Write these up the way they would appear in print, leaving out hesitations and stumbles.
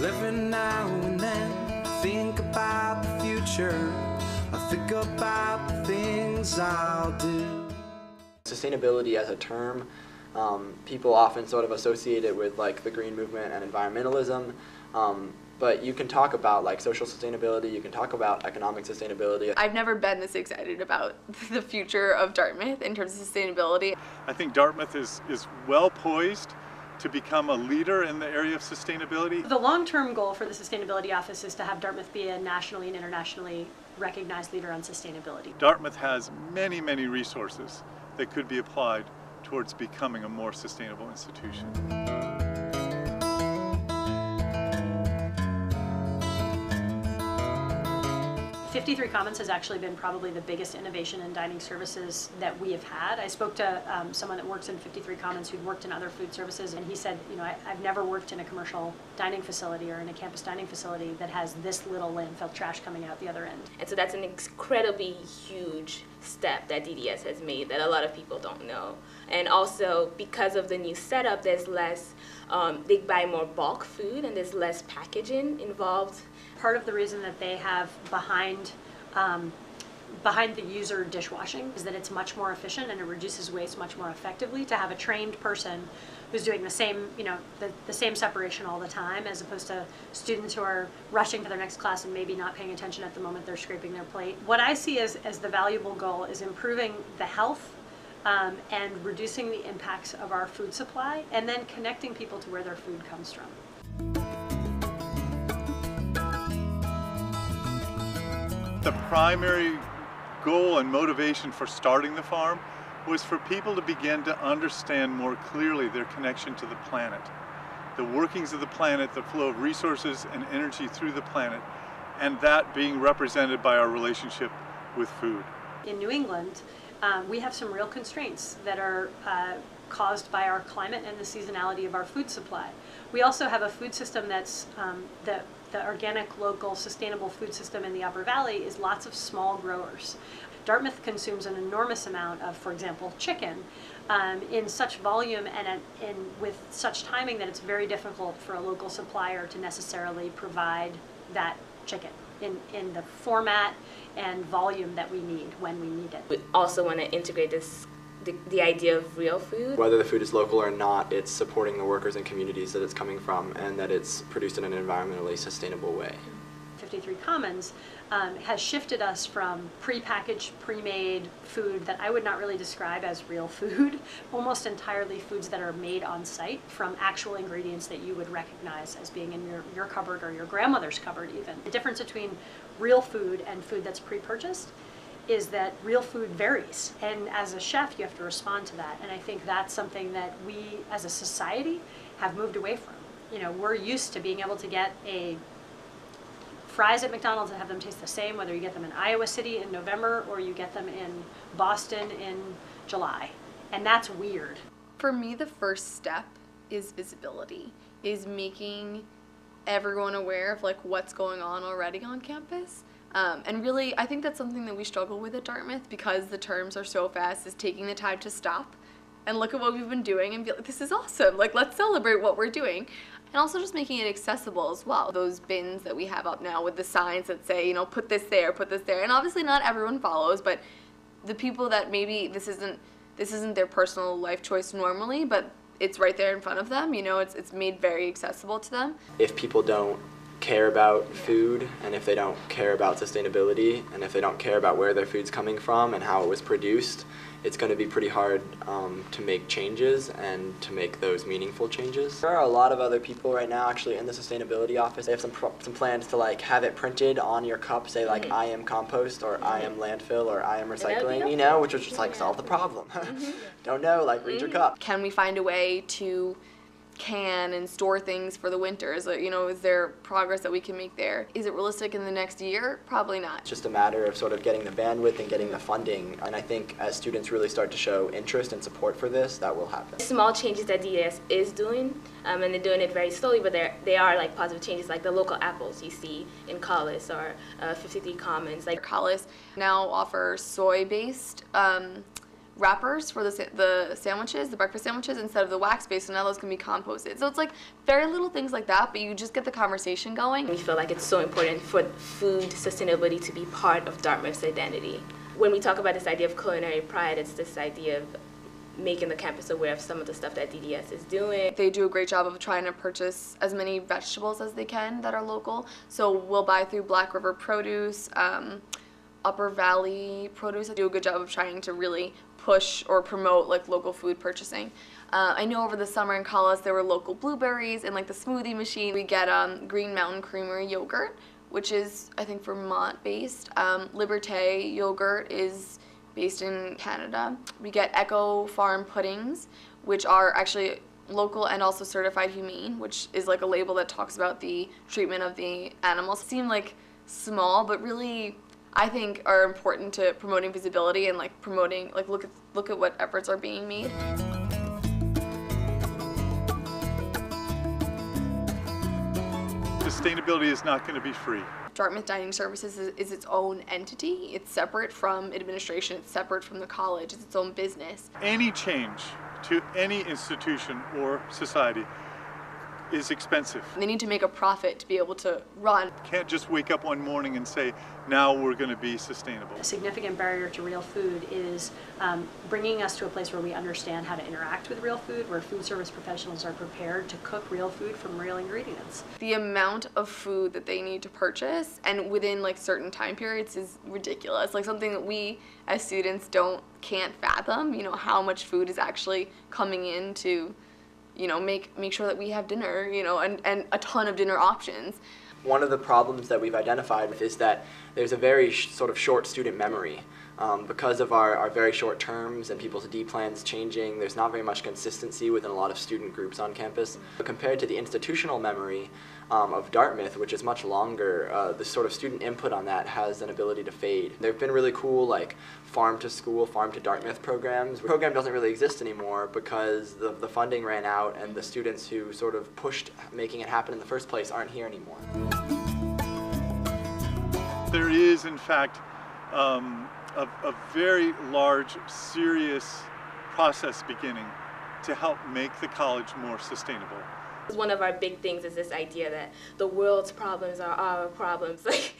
Every now and then I think about the future. I think about the things I'll do. Sustainability as a term, people often sort of associate it with like the green movement and environmentalism, but you can talk about like social sustainability, you can talk about economic sustainability. I've never been this excited about the future of Dartmouth in terms of sustainability. I think Dartmouth is well poised to become a leader in the area of sustainability. The long-term goal for the Sustainability Office is to have Dartmouth be a nationally and internationally recognized leader on sustainability. Dartmouth has many resources that could be applied towards becoming a more sustainable institution. 53 Commons has actually been probably the biggest innovation in dining services that we have had. I spoke to someone that works in 53 Commons who'd worked in other food services, and he said, you know, I've never worked in a commercial dining facility or in a campus dining facility that has this little landfill trash coming out the other end. And so that's an incredibly huge step that DDS has made that a lot of people don't know. And also, because of the new setup, there's less, they buy more bulk food and there's less packaging involved. Part of the reason that they have behind the user dishwashing is that it's much more efficient and it reduces waste much more effectively to have a trained person who's doing the same, you know, the same separation all the time, as opposed to students who are rushing to their next class and maybe not paying attention at the moment they're scraping their plate. What I see as the valuable goal is improving the health and reducing the impacts of our food supply, and then connecting people to where their food comes from. The primary goal and motivation for starting the farm was for people to begin to understand more clearly their connection to the planet, the workings of the planet, the flow of resources and energy through the planet, and that being represented by our relationship with food. In New England, we have some real constraints that are caused by our climate and the seasonality of our food supply. We also have a food system that's the organic, local, sustainable food system in the Upper Valley is lots of small growers. Dartmouth consumes an enormous amount of, for example, chicken in such volume and with such timing that it's very difficult for a local supplier to necessarily provide that chicken in the format and volume that we need when we need it. We also want to integrate the idea of real food. Whether the food is local or not, it's supporting the workers and communities that it's coming from, and that it's produced in an environmentally sustainable way. 53 Commons has shifted us from pre-packaged, pre-made food that I would not really describe as real food, almost entirely foods that are made on site from actual ingredients that you would recognize as being in your cupboard or your grandmother's cupboard even. The difference between real food and food that's pre-purchased is that real food varies, and as a chef you have to respond to that, and I think that's something that we as a society have moved away from. You know, we're used to being able to get fries at McDonald's and have them taste the same, whether you get them in Iowa City in November or you get them in Boston in July, and that's weird. For me, the first step is visibility, is making everyone aware of like what's going on already on campus. And really, I think that's something that we struggle with at Dartmouth because the terms are so fast, is taking the time to stop and look at what we've been doing and be like, this is awesome, like let's celebrate what we're doing. And also just making it accessible as well. Those bins that we have up now with the signs that say, you know, put this there, and obviously not everyone follows, but the people that maybe this isn't their personal life choice normally, but it's right there in front of them, you know, it's made very accessible to them. If people don't care about food, and if they don't care about sustainability, and if they don't care about where their food's coming from and how it was produced, it's going to be pretty hard to make changes and to make those meaningful changes. There are a lot of other people right now actually in the sustainability office. They have some plans to like have it printed on your cup, say like I am compost or I am landfill or I am recycling, you know, which would just like solve the problem. Don't know, like read your cup. Can we find a way to can and store things for the winter? Is there progress that we can make there? Is it realistic in the next year? Probably not. It's just a matter of sort of getting the bandwidth and getting the funding, and I think as students really start to show interest and support for this, that will happen. Small changes that DDS is doing, and they're doing it very slowly, but they are like positive changes, like the local apples you see in Collis or 53 Commons. Like Collis now offers soy-based wrappers for the sandwiches, the breakfast sandwiches, instead of the wax-based, so now those can be composted. So it's like very little things like that, but you just get the conversation going. We feel like it's so important for food sustainability to be part of Dartmouth's identity. When we talk about this idea of culinary pride, it's this idea of making the campus aware of some of the stuff that DDS is doing. They do a great job of trying to purchase as many vegetables as they can that are local. So we'll buy through Black River Produce, Upper Valley Produce. They do a good job of trying to really push or promote like local food purchasing. I know over the summer in Collis there were local blueberries and like the smoothie machine. We get Green Mountain Creamery yogurt, which is I think Vermont based. Liberté yogurt is based in Canada. We get Echo Farm puddings, which are actually local and also certified humane, which is like a label that talks about the treatment of the animals. Seem like small, but really I think are important to promoting visibility and like promoting, like look at what efforts are being made. Sustainability is not going to be free. Dartmouth Dining Services is its own entity. It's separate from administration. It's separate from the college. It's its own business. Any change to any institution or society is expensive. They need to make a profit to be able to run. Can't just wake up one morning and say, now we're going to be sustainable. A significant barrier to real food is bringing us to a place where we understand how to interact with real food, where food service professionals are prepared to cook real food from real ingredients. The amount of food that they need to purchase and within like certain time periods is ridiculous. Like something that we as students can't fathom, you know, how much food is actually coming in to, you know, make sure that we have dinner, you know, and a ton of dinner options. One of the problems that we've identified is that there's a very sort of short student memory. Because of our very short terms and people's D plans changing, there's not very much consistency within a lot of student groups on campus. But compared to the institutional memory of Dartmouth, which is much longer, the sort of student input on that has an ability to fade. There have been really cool like farm to school, farm to Dartmouth programs. The program doesn't really exist anymore because the funding ran out and the students who sort of pushed making it happen in the first place aren't here anymore. There is, in fact, a very large, serious process beginning to help make the college more sustainable. One of our big things is this idea that the world's problems are our problems. Like,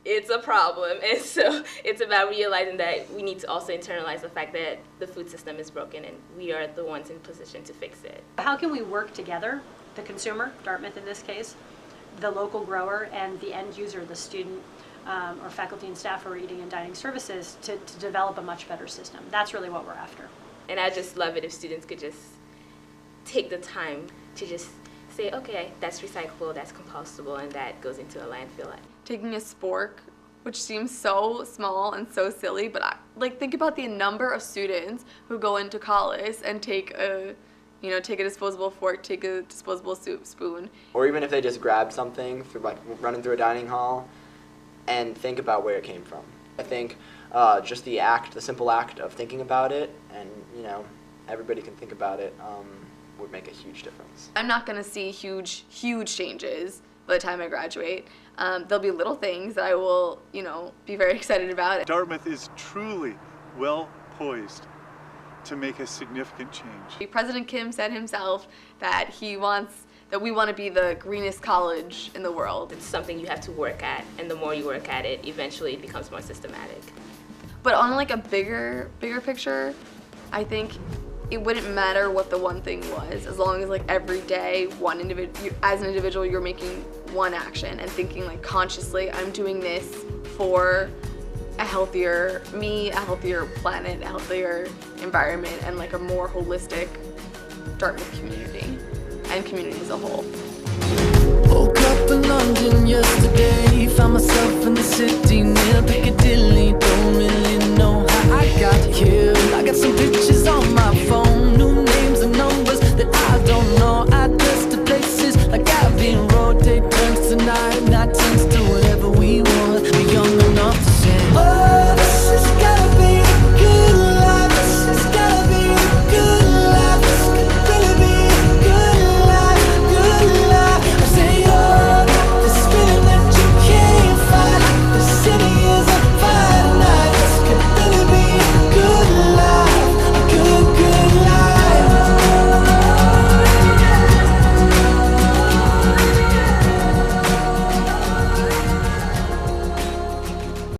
it's a problem, and so it's about realizing that we need to also internalize the fact that the food system is broken and we are the ones in position to fix it. How can we work together, the consumer, Dartmouth in this case, the local grower, and the end user, the student, or faculty and staff who are eating and dining services to develop a much better system? That's really what we're after. And I just love it if students could just take the time to just say, okay, that's recyclable, that's compostable, and that goes into a landfill. Taking a spork, which seems so small and so silly, but like think about the number of students who go into college and take a disposable fork, take a disposable soup spoon. Or even if they just grab something through like running through a dining hall and think about where it came from. I think just the simple act of thinking about it, and you know, everybody can think about it, would make a huge difference. I'm not going to see huge changes by the time I graduate. There'll be little things that I will, you know, be very excited about. Dartmouth is truly well poised to make a significant change. President Kim said himself that we want to be the greenest college in the world. It's something you have to work at, and the more you work at it, eventually it becomes more systematic. But on like a bigger picture, I think it wouldn't matter what the one thing was, as long as like every day, as an individual, you're making one action and thinking like consciously, I'm doing this for a healthier me, a healthier planet, a healthier environment, and like a more holistic Dartmouth community and community as a whole. Woke up in London yesterday, found myself in the city near Piccadilly, don't really